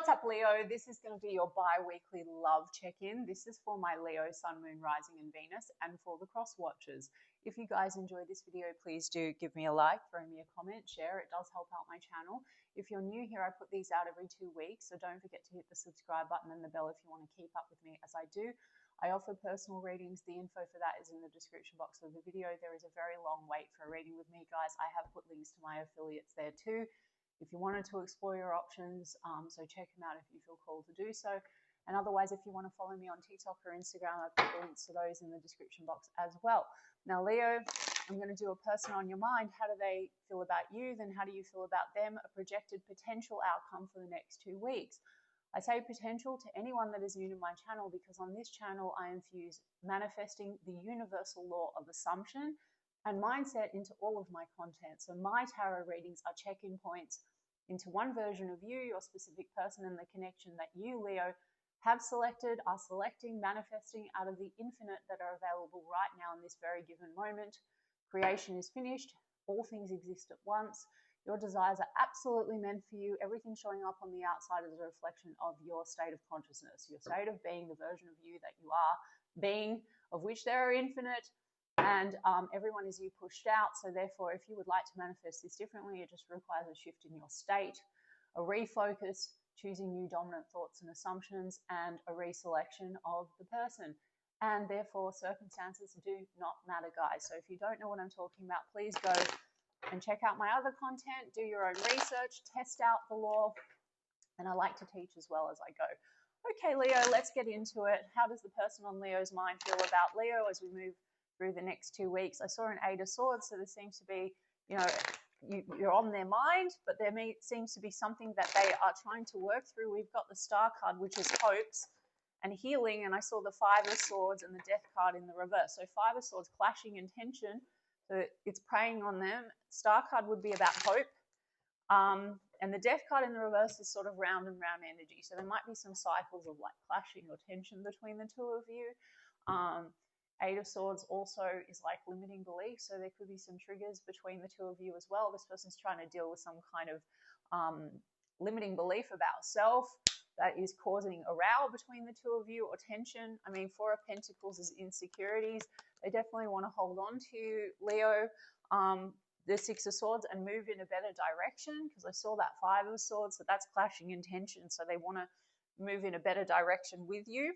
What's up, Leo? This is going to be your bi-weekly love check-in. This is for my Leo, Sun, Moon, Rising and Venus, and for the cross watchers. If you guys enjoyed this video, please do give me a like, throw me a comment, share. It does help out my channel. If you're new here, I put these out every 2 weeks, so don't forget to hit the subscribe button and the bell if you want to keep up with me as I do. I offer personal readings. The info for that is in the description box of the video. There is a very long wait for a reading with me, guys. I have put links to my affiliates there too, if you wanted to explore your options. So check them out if you feel called to do so. And otherwise, if you want to follow me on TikTok or Instagram, I've put links to those in the description box as well. Now, Leo, I'm going to do a person on your mind. How do they feel about you? Then how do you feel about them? A projected potential outcome for the next 2 weeks. I say potential to anyone that is new to my channel because on this channel, I infuse manifesting the universal law of assumption and mindset into all of my content. So my tarot readings are check-in points into one version of you, your specific person, and the connection that you, Leo, have selected, are selecting, manifesting out of the infinite that are available right now in this very given moment. Creation is finished. All things exist at once. Your desires are absolutely meant for you. Everything showing up on the outside is a reflection of your state of consciousness, your state of being, the version of you that you are being, of which there are infinite. And everyone is you pushed out. So therefore, if you would like to manifest this differently, it just requires a shift in your state, a refocus, choosing new dominant thoughts and assumptions, and a reselection of the person. And therefore, circumstances do not matter, guys. So if you don't know what I'm talking about, please go and check out my other content, do your own research, test out the law. And I like to teach as well as I go. Okay, Leo, let's get into it. How does the person on Leo's mind feel about Leo as we move through the next 2 weeks? I saw an 8 of Swords, so there seems to be, you're on their mind, but there seems to be something that they are trying to work through. We've got the Star card, which is hopes and healing, and I saw the 5 of Swords and the Death card in the reverse. So 5 of Swords, clashing and tension, so it's preying on them. Star card would be about hope. And the Death card in the reverse is sort of round and round energy. So there might be some cycles of like clashing or tension between the two of you. 8 of Swords also is like limiting belief. So there could be some triggers between the two of you as well. This person's trying to deal with some kind of limiting belief about self that is causing a row between the two of you, or tension. I mean, 4 of Pentacles is insecurities. They definitely want to hold on to you, Leo. The 6 of Swords and move in a better direction, because I saw that 5 of Swords, so that's clashing in tension. So they want to move in a better direction with you,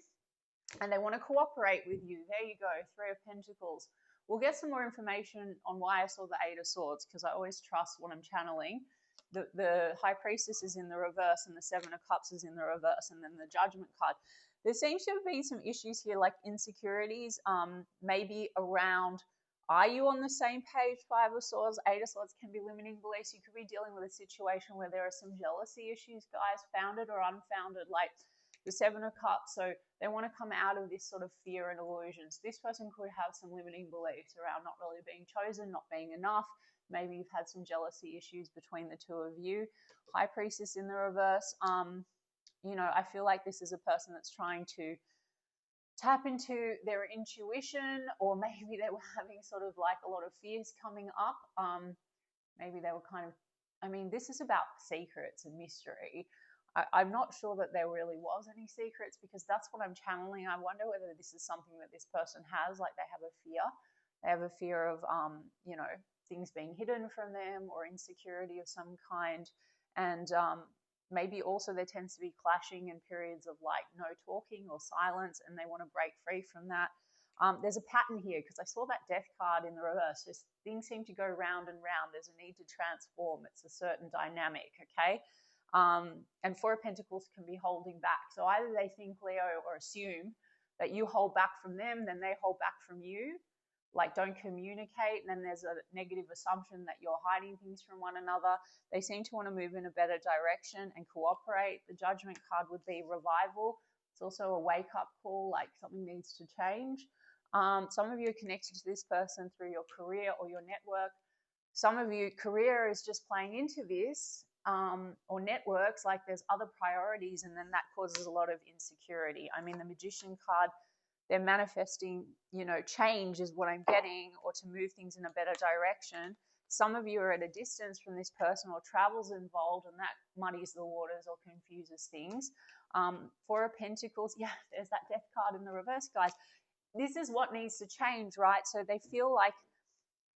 and they want to cooperate with you. There you go, 3 of Pentacles. We'll get some more information on why I saw the 8 of Swords, because I always trust what I'm channeling. The High Priestess is in the reverse, and the 7 of Cups is in the reverse, and then the Judgment card. There seems to have been some issues here, like insecurities, maybe around, are you on the same page? 5 of Swords, 8 of Swords can be limiting beliefs. You could be dealing with a situation where there are some jealousy issues, guys, founded or unfounded, like the 7 of Cups. So they want to come out of this sort of fear and illusions. This person could have some limiting beliefs around not really being chosen, not being enough. Maybe you've had some jealousy issues between the two of you. High Priestess in the reverse. I feel like this is a person that's trying to tap into their intuition, or maybe they were having sort of like a lot of fears coming up. Maybe they were this is about secrets and mystery. I'm not sure that there really was any secrets, because that's what I'm channeling. I wonder whether this is something that this person has, like they have a fear. They have a fear of, things being hidden from them, or insecurity of some kind. And maybe also there tends to be clashing in periods of like no talking or silence, and they want to break free from that. There's a pattern here, because I saw that Death card in the reverse. Just things seem to go round and round. There's a need to transform. It's a certain dynamic, okay? And 4 of Pentacles can be holding back. So either they think, Leo, or assume that you hold back from them, then they hold back from you, like don't communicate, and then there's a negative assumption that you're hiding things from one another. They seem to want to move in a better direction and cooperate. The Judgment card would be revival. It's also a wake-up call, like something needs to change. Some of you are connected to this person through your career or your network. Some of you, career is just playing into this, or networks, like there's other priorities, and then that causes a lot of insecurity. I mean, the Magician card, they're manifesting, change is what I'm getting, or to move things in a better direction. Some of you are at a distance from this person, or travel's involved, and that muddies the waters or confuses things. Four of Pentacles, yeah, there's that Death card in the reverse, guys. This is what needs to change, right? So they feel like,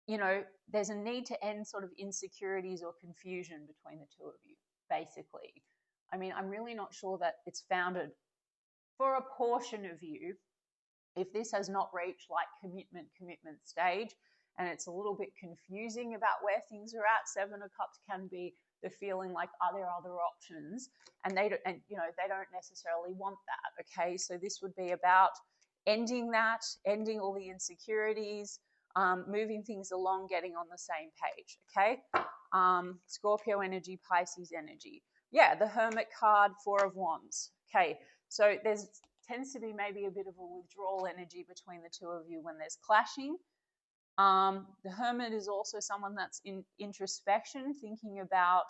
you know, there's a need to end sort of insecurities or confusion between the two of you, basically. I mean, I'm really not sure that it's founded for a portion of you. If this has not reached like commitment stage, and it's a little bit confusing about where things are at, Seven of Cups can be the feeling like, are there other options? And they don't, and you know, they don't necessarily want that. Okay, so this would be about ending that, ending all the insecurities, moving things along, getting on the same page. Okay, Scorpio energy, Pisces energy. Yeah, the Hermit card, Four of Wands. Okay, so there's tends to be maybe a bit of a withdrawal energy between the two of you when there's clashing. The Hermit is also someone that's in introspection, thinking about,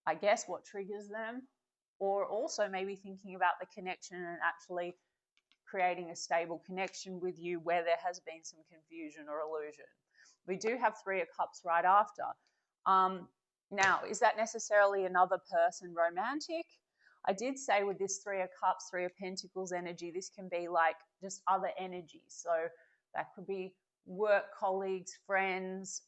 I guess, what triggers them, or also maybe thinking about the connection and actually creating a stable connection with you where there has been some confusion or illusion. We do have Three of Cups right after. Now, is that necessarily another person romantic? I did say with this Three of Cups, Three of Pentacles energy, this can be like just other energies. So that could be work colleagues, friends.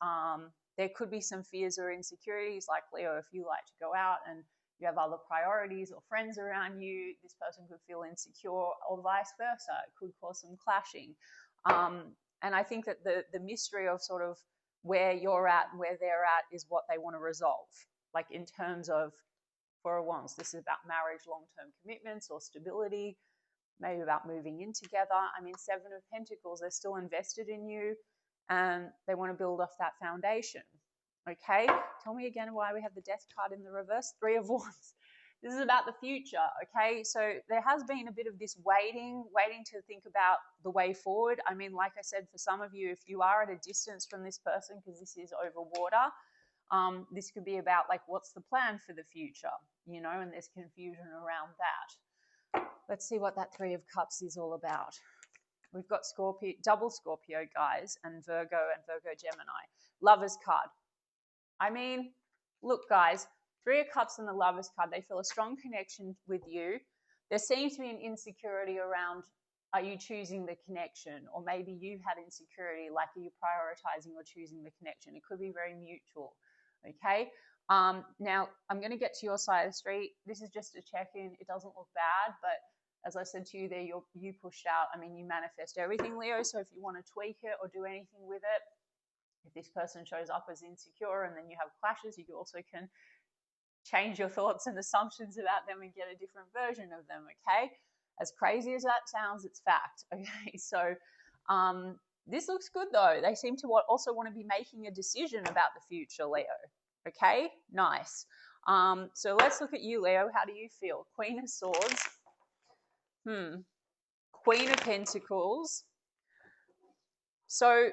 There could be some fears or insecurities, like Leo, if you like to go out and you have other priorities or friends around you, this person could feel insecure, or vice versa. It could cause some clashing. And I think that the mystery of sort of where you're at and where they're at is what they want to resolve. Like in terms of Four of Wands, this is about marriage, long-term commitments or stability, maybe about moving in together. I mean, Seven of Pentacles, they're still invested in you and they want to build off that foundation. Okay, tell me again why we have the Death card in the reverse. Three of Wands. This is about the future. Okay, so there has been a bit of this waiting to think about the way forward. I mean, like I said, for some of you, if you are at a distance from this person, because this is over water, this could be about like, what's the plan for the future, you know, and there's confusion around that. Let's see what that Three of Cups is all about. We've got Scorpio, double Scorpio, guys, and Virgo Gemini. Lovers card. I mean, look, guys, Three of Cups and the Lovers card, they feel a strong connection with you. There seems to be an insecurity around, are you choosing the connection? Or maybe you had insecurity, like, are you prioritizing or choosing the connection? It could be very mutual, okay? Now, I'm going to get to your side of the street. This is just a check-in. It doesn't look bad, but as I said to you there, you pushed out. I mean, you manifest everything, Leo, so if you want to tweak it or do anything with it, if this person shows up as insecure and then you have clashes, you also can change your thoughts and assumptions about them and get a different version of them, okay? As crazy as that sounds, it's fact, okay? So this looks good, though. They seem to also want to be making a decision about the future, Leo, okay? Nice. So let's look at you, Leo. How do you feel? Queen of Swords. Queen of Pentacles. So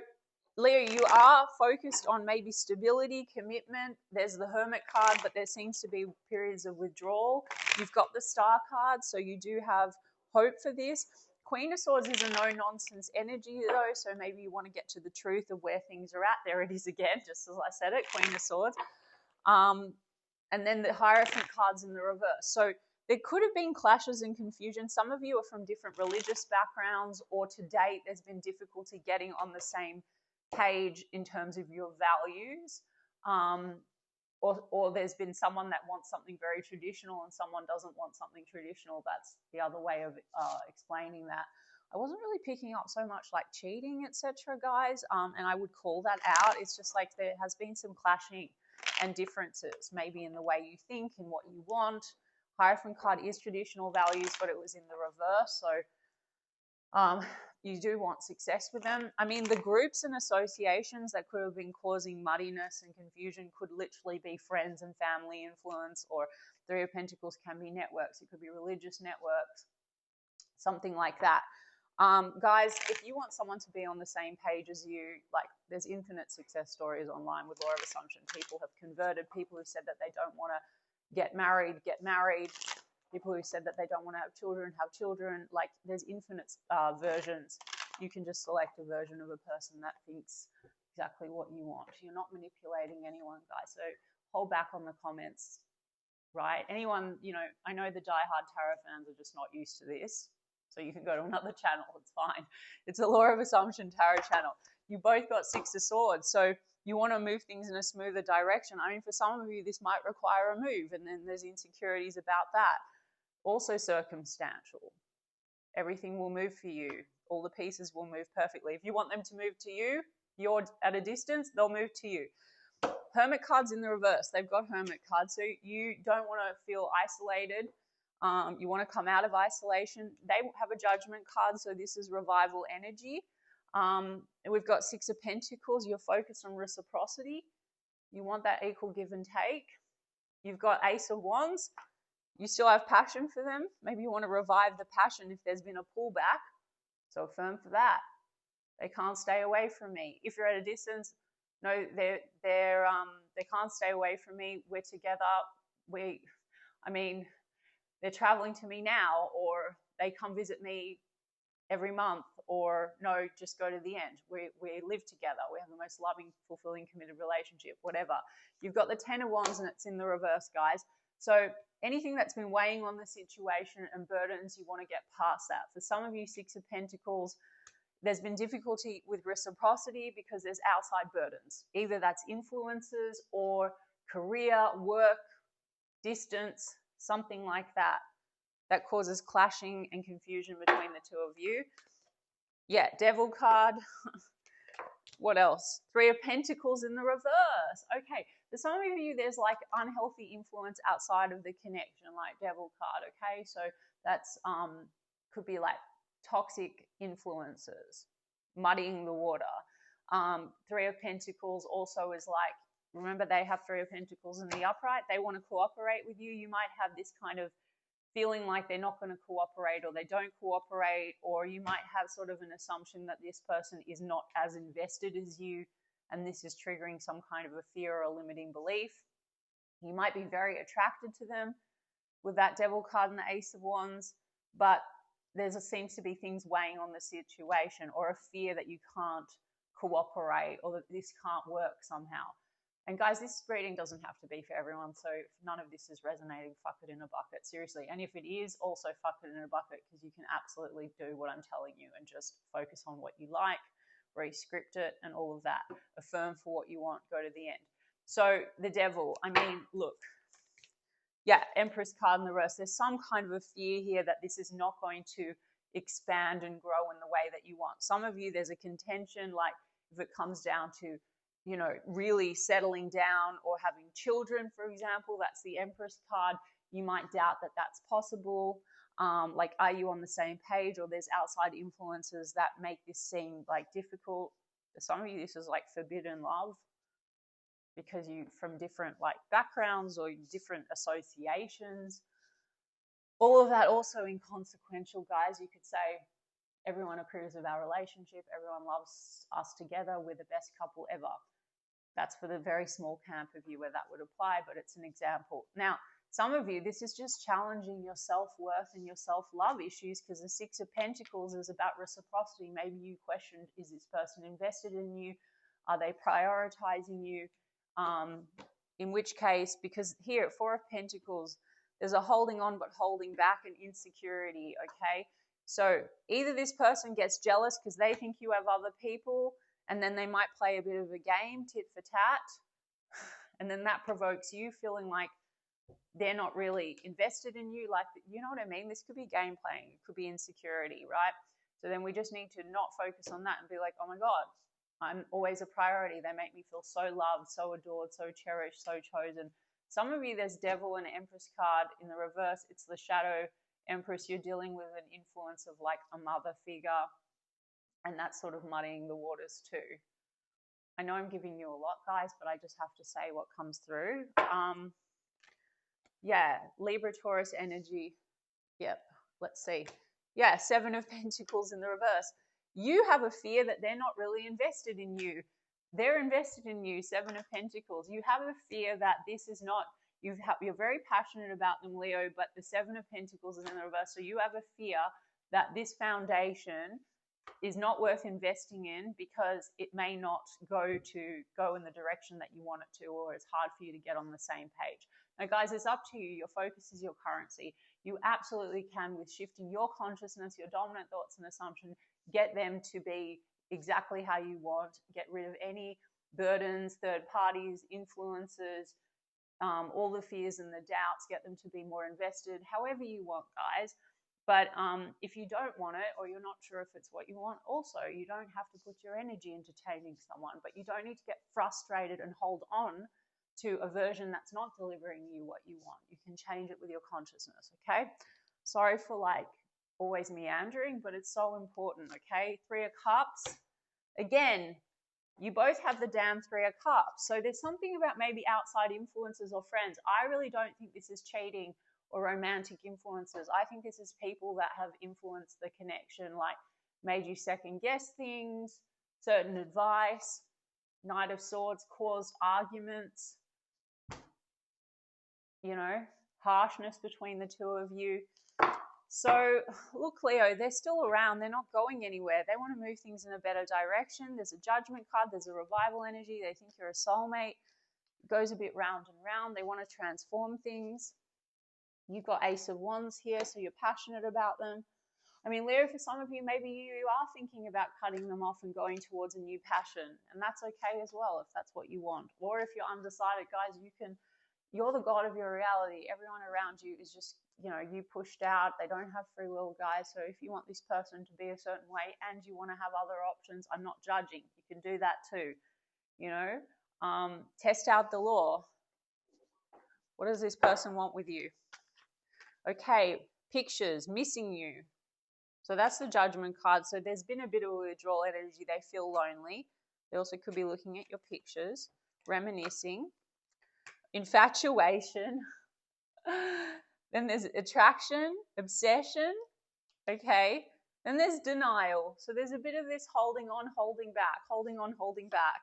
Leo, you are focused on maybe stability, commitment. There's the Hermit card, but there seems to be periods of withdrawal. You've got the Star card, so you do have hope for this. Queen of Swords is a no-nonsense energy, though, so maybe you want to get to the truth of where things are at. There it is again, just as I said it, Queen of Swords. And then the Hierophant card's in the reverse. So there could have been clashes and confusion. Some of you are from different religious backgrounds, or to date there's been difficulty getting on the same page in terms of your values, or there's been someone that wants something very traditional and someone doesn't want something traditional. That's the other way of explaining that. I wasn't really picking up so much like cheating, etc., guys, and I would call that out. It's just like there has been some clashing and differences, maybe in the way you think and what you want. Hierophant card is traditional values, but it was in the reverse, so you do want success with them. I mean, the groups and associations that could have been causing muddiness and confusion could literally be friends and family influence, or Three of Pentacles can be networks. It could be religious networks, something like that. Guys, if you want someone to be on the same page as you, like, there's infinite success stories online with Law of Assumption. People have converted, people who said that they don't want to get married, people who said that they don't want to have children. Like, there's infinite versions. You can just select a version of a person that thinks exactly what you want. You're not manipulating anyone, guys. So hold back on the comments, right? Anyone, you know, I know the diehard tarot fans are just not used to this. So you can go to another channel. It's fine. It's a Law of Assumption tarot channel. You both got Six of Swords. So you want to move things in a smoother direction. I mean, for some of you, this might require a move, and then there's insecurities about that. Also circumstantial. Everything will move for you. All the pieces will move perfectly. If you want them to move to you, you're at a distance, they'll move to you. Hermit cards in the reverse. They've got Hermit cards. So you don't want to feel isolated. You want to come out of isolation. They have a Judgment card, so this is revival energy. We've got Six of Pentacles. You're focused on reciprocity. You want that equal give and take. You've got Ace of Wands. You still have passion for them. Maybe you want to revive the passion if there's been a pullback. So affirm for that. They can't stay away from me. If you're at a distance, no, they can't stay away from me. We're together. They're traveling to me now, or they come visit me every month, or no, just go to the end. We live together. We have the most loving, fulfilling, committed relationship, whatever. You've got the Ten of Wands and it's in the reverse, guys. So anything that's been weighing on the situation and burdens, you want to get past that. For some of you, Six of Pentacles, there's been difficulty with reciprocity because there's outside burdens. Either that's influences or career, work, distance, something like that. That causes clashing and confusion between the two of you. Yeah, Devil card. What else? Three of Pentacles in the reverse. Okay, for some of you, there's like unhealthy influence outside of the connection, like Devil card, okay? So that's, could be like toxic influences, muddying the water. Three of Pentacles also is like, remember they have Three of Pentacles in the upright. They want to cooperate with you. You might have this kind of feeling like they're not going to cooperate, or they don't cooperate, or you might have sort of an assumption that this person is not as invested as you, and this is triggering some kind of a fear or a limiting belief. You might be very attracted to them with that Devil card and the Ace of Wands, but there seems to be things weighing on the situation, or a fear that you can't cooperate, or that this can't work somehow. And guys, this reading doesn't have to be for everyone, so if none of this is resonating, fuck it in a bucket, seriously. And if it is, also fuck it in a bucket, because you can absolutely do what I'm telling you and just focus on what you like, re-script it, and all of that. Affirm for what you want, go to the end. So the Devil, I mean, look, yeah, Empress card in the reverse. There's some kind of a fear here that this is not going to expand and grow in the way that you want. Some of you, there's a contention, like if it comes down to, you know, really settling down or having children, for example, that's the Empress card. You might doubt that that's possible. Like, are you on the same page, or there's outside influences that make this seem like difficult? For some of you, this is like forbidden love, because you from different like backgrounds or different associations. All of that also inconsequential, guys. You could say everyone approves of our relationship. Everyone loves us together. We're the best couple ever. That's for the very small camp of you where that would apply, but it's an example. Now, some of you, this is just challenging your self-worth and your self-love issues, because the Six of Pentacles is about reciprocity. Maybe you questioned, is this person invested in you? Are they prioritizing you? In which case, because here at Four of Pentacles, there's a holding on but holding back and insecurity, okay? So either this person gets jealous because they think you have other people, and then they might play a bit of a game, tit for tat, and then that provokes you feeling like they're not really invested in you. Like, you know what I mean? This could be game playing. It could be insecurity, right? So then we just need to not focus on that and be like, oh my God, I'm always a priority. They make me feel so loved, so adored, so cherished, so chosen. Some of you, there's Devil and Empress card in the reverse. It's the Shadow Empress. You're dealing with an influence of like a mother figure, and that's sort of muddying the waters too. I know I'm giving you a lot, guys, but I just have to say what comes through. Yeah, Libra, Taurus energy. Yep, let's see. Yeah, Seven of Pentacles in the reverse. You have a fear that they're not really invested in you. They're invested in you, Seven of Pentacles. You have a fear that this is not, you're very passionate about them, Leo, but the Seven of Pentacles is in the reverse. So you have a fear that this foundation is not worth investing in because it may not go in the direction that you want it to, or it's hard for you to get on the same page. Now, guys, it's up to you. Your focus is your currency. You absolutely can, with shifting your consciousness, your dominant thoughts and assumptions, get them to be exactly how you want. Get rid of any burdens, third parties, influences, all the fears and the doubts. Get them to be more invested, however you want, guys. But if you don't want it, or you're not sure if it's what you want, also, you don't have to put your energy into changing someone, but you don't need to get frustrated and hold on to a version that's not delivering you what you want. You can change it with your consciousness, okay? Sorry for like always meandering, but it's so important, okay? Three of Cups. Again, you both have the damn Three of Cups. So there's something about maybe outside influences or friends. I really don't think this is cheating or romantic influences. I think this is people that have influenced the connection, like made you second guess things, certain advice. Knight of Swords caused arguments, you know, harshness between the two of you. So look, Leo, they're still around. They're not going anywhere. They want to move things in a better direction. There's a Judgment card. There's a revival energy. They think you're a soulmate. It goes a bit round and round. They want to transform things. You've got Ace of Wands here, so you're passionate about them. I mean, Leo, for some of you, maybe you are thinking about cutting them off and going towards a new passion, and that's okay as well if that's what you want. Or if you're undecided, guys, you're the god of your reality. Everyone around you is just, you know, you pushed out. They don't have free will, guys. So if you want this person to be a certain way and you want to have other options, I'm not judging. You can do that too, you know. Test out the law. What does this person want with you? Okay, pictures, missing you. So that's the Judgment card. So there's been a bit of a withdrawal energy. They feel lonely. They also could be looking at your pictures, reminiscing. Infatuation. Then there's attraction, obsession. Okay. Then there's denial. So there's a bit of this holding on, holding back, holding on, holding back.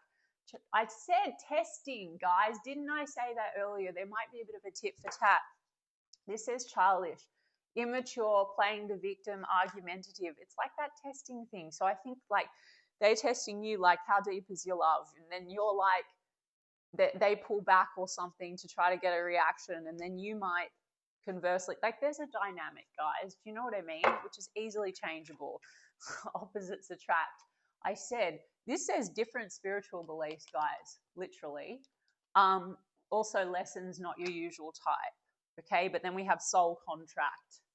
I said testing, guys. Didn't I say that earlier? There might be a bit of a tit for tat. This says childish, immature, playing the victim, argumentative. It's like that testing thing. So I think like they're testing you, like how deep is your love? And then you're like, they pull back or something to try to get a reaction. And then you might conversely, like there's a dynamic, guys. Do you know what I mean? Which is easily changeable. Opposites attract. I said, this says different spiritual beliefs, guys, literally. Also lessons, not your usual type. Okay, but then we have soul contract.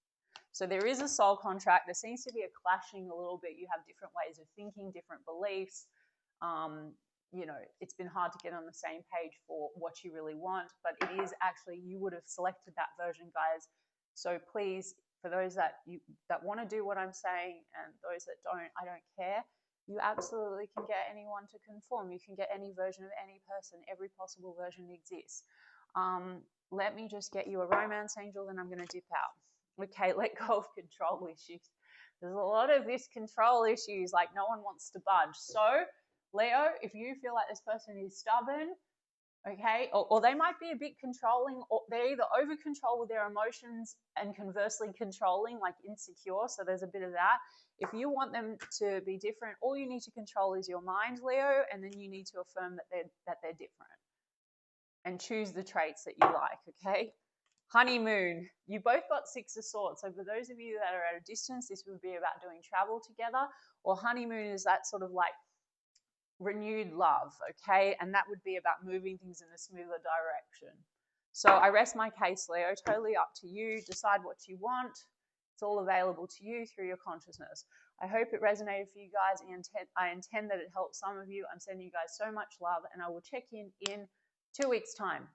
So there is a soul contract. There seems to be a clashing a little bit. You have different ways of thinking, different beliefs. You know, it's been hard to get on the same page for what you really want, but it is actually, you would have selected that version, guys. So please, for those that want to do what I'm saying and those that don't, I don't care. You absolutely can get anyone to conform. You can get any version of any person. Every possible version exists. Let me just get you a romance angel, then I'm going to dip out. Okay, let go of control issues. There's a lot of this control issues, like no one wants to budge. So, Leo, if you feel like this person is stubborn, okay, or they might be a bit controlling, or they're either over control with their emotions and conversely controlling, like insecure, so there's a bit of that. If you want them to be different, all you need to control is your mind, Leo, and then you need to affirm that they're different. And choose the traits that you like, okay? Honeymoon. You both got Six of Swords. So for those of you that are at a distance, this would be about doing travel together. Or honeymoon is that sort of like renewed love, okay? And that would be about moving things in a smoother direction. So I rest my case, Leo. Totally up to you. Decide what you want. It's all available to you through your consciousness. I hope it resonated for you guys. I intend that it helps some of you. I'm sending you guys so much love, and I will check in 2 weeks' time.